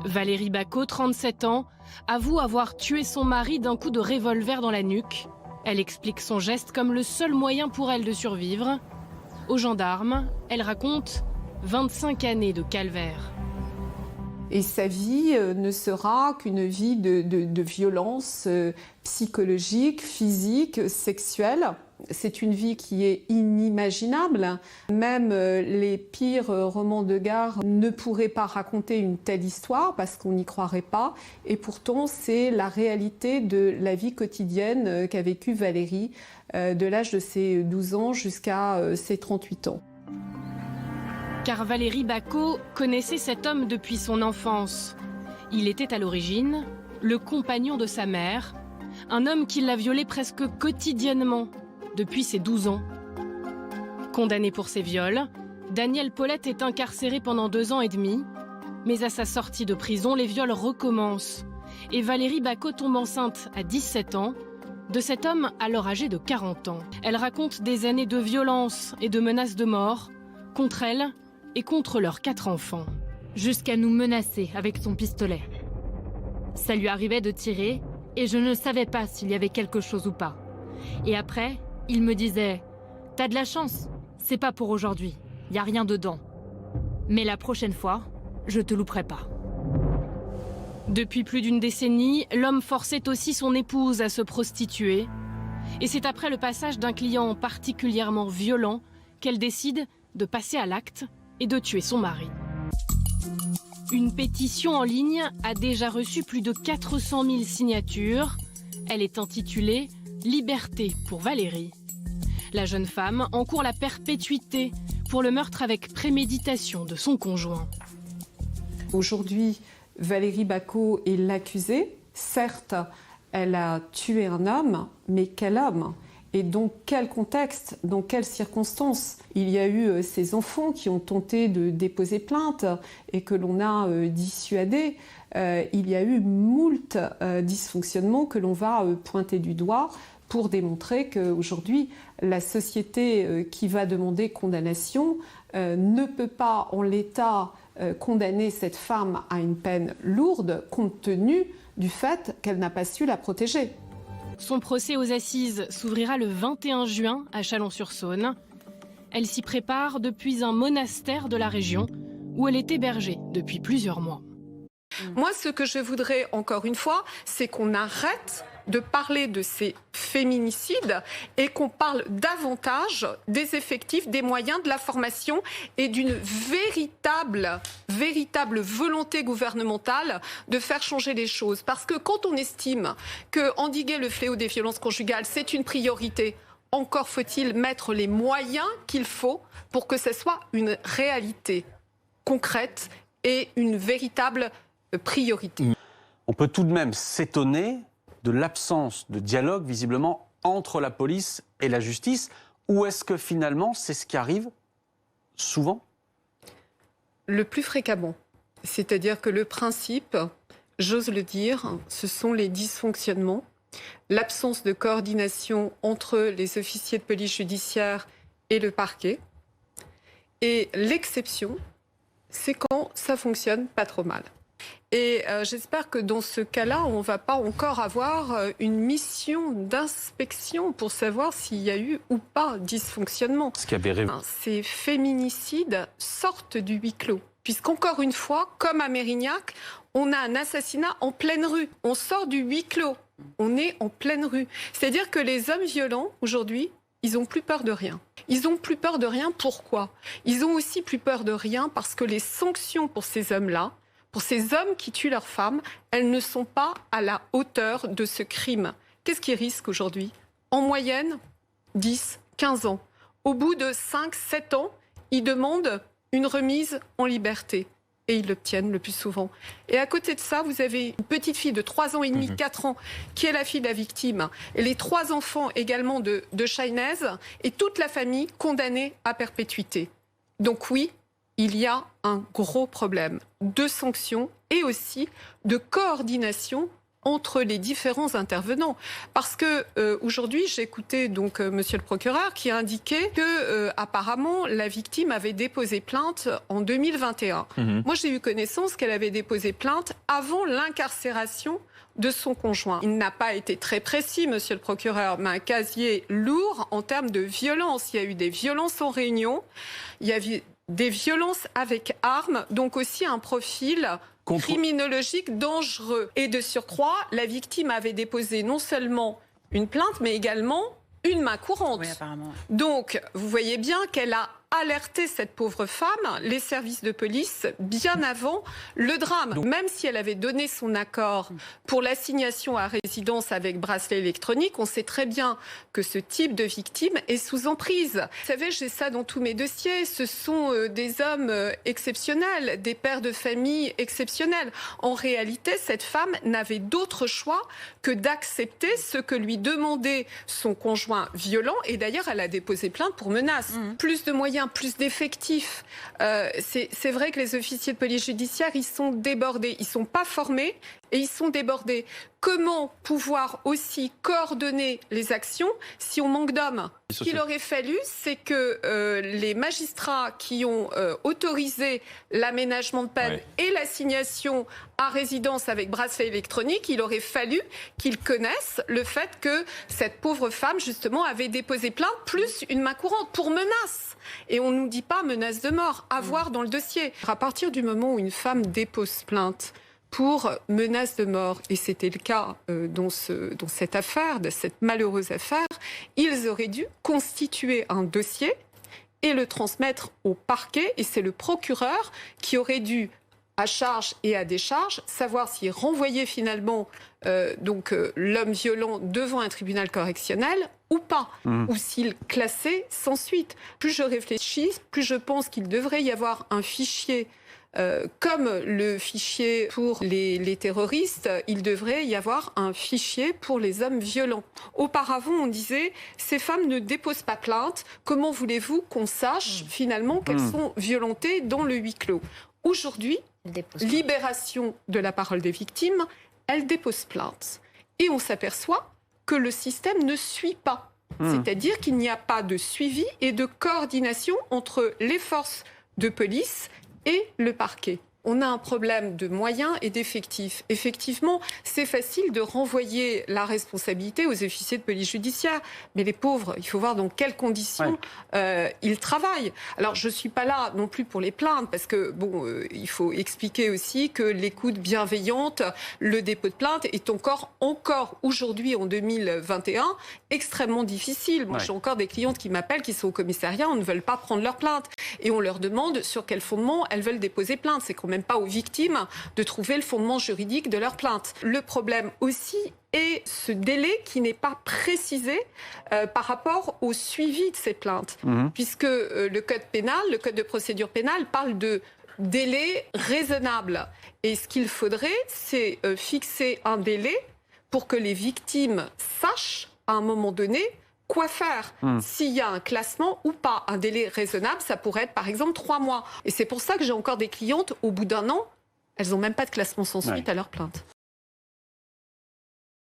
Valérie Bacot, 37 ans, avoue avoir tué son mari d'un coup de revolver dans la nuque. Elle explique son geste comme le seul moyen pour elle de survivre. Aux gendarmes, elle raconte 25 années de calvaire. Et sa vie ne sera qu'une vie de violence psychologique, physique, sexuelle. C'est une vie qui est inimaginable. Même les pires romans de gare ne pourraient pas raconter une telle histoire parce qu'on n'y croirait pas. Et pourtant, c'est la réalité de la vie quotidienne qu'a vécue Valérie de l'âge de ses 12 ans jusqu'à ses 38 ans. Car Valérie Bacot connaissait cet homme depuis son enfance. Il était à l'origine le compagnon de sa mère, un homme qui l'a violée presque quotidiennement depuis ses 12 ans. Condamné pour ses viols, Daniel Paulette est incarcéré pendant 2 ans et demi. Mais à sa sortie de prison, les viols recommencent. Et Valérie Bacot tombe enceinte à 17 ans de cet homme alors âgé de 40 ans. Elle raconte des années de violence et de menaces de mort contre elle et contre leurs 4 enfants. Jusqu'à nous menacer avec son pistolet. Ça lui arrivait de tirer et je ne savais pas s'il y avait quelque chose ou pas. Et après, il me disait « T'as de la chance, c'est pas pour aujourd'hui, y a rien dedans. Mais la prochaine fois, je te louperai pas. » Depuis plus d'une décennie, l'homme forçait aussi son épouse à se prostituer. Et c'est après le passage d'un client particulièrement violent qu'elle décide de passer à l'acte et de tuer son mari. Une pétition en ligne a déjà reçu plus de 400 000 signatures. Elle est intitulée « Liberté pour Valérie ». La jeune femme encourt la perpétuité pour le meurtre avec préméditation de son conjoint. Aujourd'hui, Valérie Bacot est l'accusée. Certes, elle a tué un homme, mais quel homme ? Et dans quel contexte, dans quelles circonstances? Il y a eu ces enfants qui ont tenté de déposer plainte et que l'on a dissuadés. Il y a eu moult dysfonctionnements que l'on va pointer du doigt pour démontrer qu'aujourd'hui, la société qui va demander condamnation ne peut pas, en l'état, condamner cette femme à une peine lourde compte tenu du fait qu'elle n'a pas su la protéger. Son procès aux assises s'ouvrira le 21 juin à Chalon-sur-Saône. Elle s'y prépare depuis un monastère de la région où elle est hébergée depuis plusieurs mois. Moi, ce que je voudrais, encore une fois, c'est qu'on arrête de parler de ces féminicides et qu'on parle davantage des effectifs, des moyens, de la formation et d'une véritable volonté gouvernementale de faire changer les choses. Parce que quand on estime que endiguer le fléau des violences conjugales, c'est une priorité, encore faut-il mettre les moyens qu'il faut pour que ce soit une réalité concrète et une véritable priorité. On peut tout de même s'étonner de l'absence de dialogue, visiblement, entre la police et la justice. Ou est-ce que finalement, c'est ce qui arrive souvent? Le plus fréquemment. C'est-à-dire que le principe, j'ose le dire, ce sont les dysfonctionnements, l'absence de coordination entre les officiers de police judiciaire et le parquet. Et l'exception, c'est quand ça fonctionne pas trop mal. Et j'espère que dans ce cas-là, on ne va pas encore avoir une mission d'inspection pour savoir s'il y a eu ou pas dysfonctionnement. Ces féminicides sortent du huis clos. Puisqu'encore une fois, comme à Mérignac, on a un assassinat en pleine rue. On sort du huis clos. On est en pleine rue. C'est-à-dire que les hommes violents, aujourd'hui, ils n'ont plus peur de rien. Ils n'ont plus peur de rien, pourquoi? Ils ont aussi plus peur de rien parce que les sanctions pour ces hommes-là, pour ces hommes qui tuent leurs femmes, elles ne sont pas à la hauteur de ce crime. Qu'est-ce qu'ils risquent aujourd'hui? En moyenne, 10, 15 ans. Au bout de 5, 7 ans, ils demandent une remise en liberté. Et ils l'obtiennent le plus souvent. Et à côté de ça, vous avez une petite fille de 3 ans et demi, 4 ans, qui est la fille de la victime. Et les 3 enfants également de Chaynez. Et toute la famille condamnée à perpétuité. Donc oui, il y a un gros problème de sanctions et aussi de coordination entre les différents intervenants. Parce que aujourd'hui, j'ai écouté donc monsieur le procureur qui a indiqué que apparemment la victime avait déposé plainte en 2021. Moi, j'ai eu connaissance qu'elle avait déposé plainte avant l'incarcération de son conjoint. Il n'a pas été très précis, monsieur le procureur, mais un casier lourd en termes de violence. Il y a eu des violences en réunion, il y a eu des violences avec armes, donc aussi un profil criminologique dangereux. Et de surcroît, la victime avait déposé non seulement une plainte, mais également une main courante. Oui, apparemment. Donc, vous voyez bien qu'elle a alerté cette pauvre femme, les services de police, bien avant le drame. Donc, même si elle avait donné son accord pour l'assignation à résidence avec bracelet électronique, on sait très bien que ce type de victime est sous emprise. Vous savez, j'ai ça dans tous mes dossiers. Ce sont des hommes exceptionnels, des pères de famille exceptionnels. En réalité, cette femme n'avait d'autre choix que d'accepter ce que lui demandait son conjoint violent. Et d'ailleurs, elle a déposé plainte pour menace. Plus de moyens, plus d'effectifs. C'est vrai que les officiers de police judiciaire, ils sont débordés. Ils ne sont pas formés et ils sont débordés. Comment pouvoir aussi coordonner les actions si on manque d'hommes ? Ce qu'il aurait fallu, c'est que les magistrats qui ont autorisé l'aménagement de peine et l'assignation à résidence avec bracelet électronique, il aurait fallu qu'ils connaissent le fait que cette pauvre femme, justement, avait déposé plainte, plus une main courante pour menace. Et on ne nous dit pas menace de mort, à voir dans le dossier. À partir du moment où une femme dépose plainte pour menace de mort, et c'était le cas dans cette affaire, de cette malheureuse affaire, ils auraient dû constituer un dossier et le transmettre au parquet, et c'est le procureur qui aurait dû, à charge et à décharge, savoir s'il renvoyait finalement l'homme violent devant un tribunal correctionnel ou pas, ou s'il classait sans suite. Plus je réfléchis, plus je pense qu'il devrait y avoir un fichier comme le fichier pour les terroristes, il devrait y avoir un fichier pour les hommes violents. Auparavant, on disait, ces femmes ne déposent pas plainte, comment voulez-vous qu'on sache finalement qu'elles sont violentées dans le huis clos ? Aujourd'hui, libération de la parole des victimes, elles déposent plainte. Et on s'aperçoit que le système ne suit pas. C'est-à-dire qu'il n'y a pas de suivi et de coordination entre les forces de police et le parquet. On a un problème de moyens et d'effectifs. Effectivement, c'est facile de renvoyer la responsabilité aux officiers de police judiciaire. Mais les pauvres, il faut voir dans quelles conditions ils travaillent. Alors, je ne suis pas là non plus pour les plaindre, parce que, il faut expliquer aussi que l'écoute bienveillante, le dépôt de plainte est encore aujourd'hui, en 2021, extrêmement difficile. Moi, j'ai encore des clientes qui m'appellent, qui sont au commissariat, on ne veut pas prendre leur plainte. Et on leur demande sur quel fondement elles veulent déposer plainte. C'est quand même pas aux victimes de trouver le fondement juridique de leur plainte. Le problème aussi est ce délai qui n'est pas précisé par rapport au suivi de ces plaintes. Puisque le code pénal, le code de procédure pénale parle de délai raisonnable. Et ce qu'il faudrait, c'est fixer un délai pour que les victimes sachent à un moment donné quoi faire, s'il y a un classement ou pas. Un délai raisonnable, ça pourrait être par exemple 3 mois. Et c'est pour ça que j'ai encore des clientes, au bout d'1 an, elles n'ont même pas de classement sans suite à leur plainte.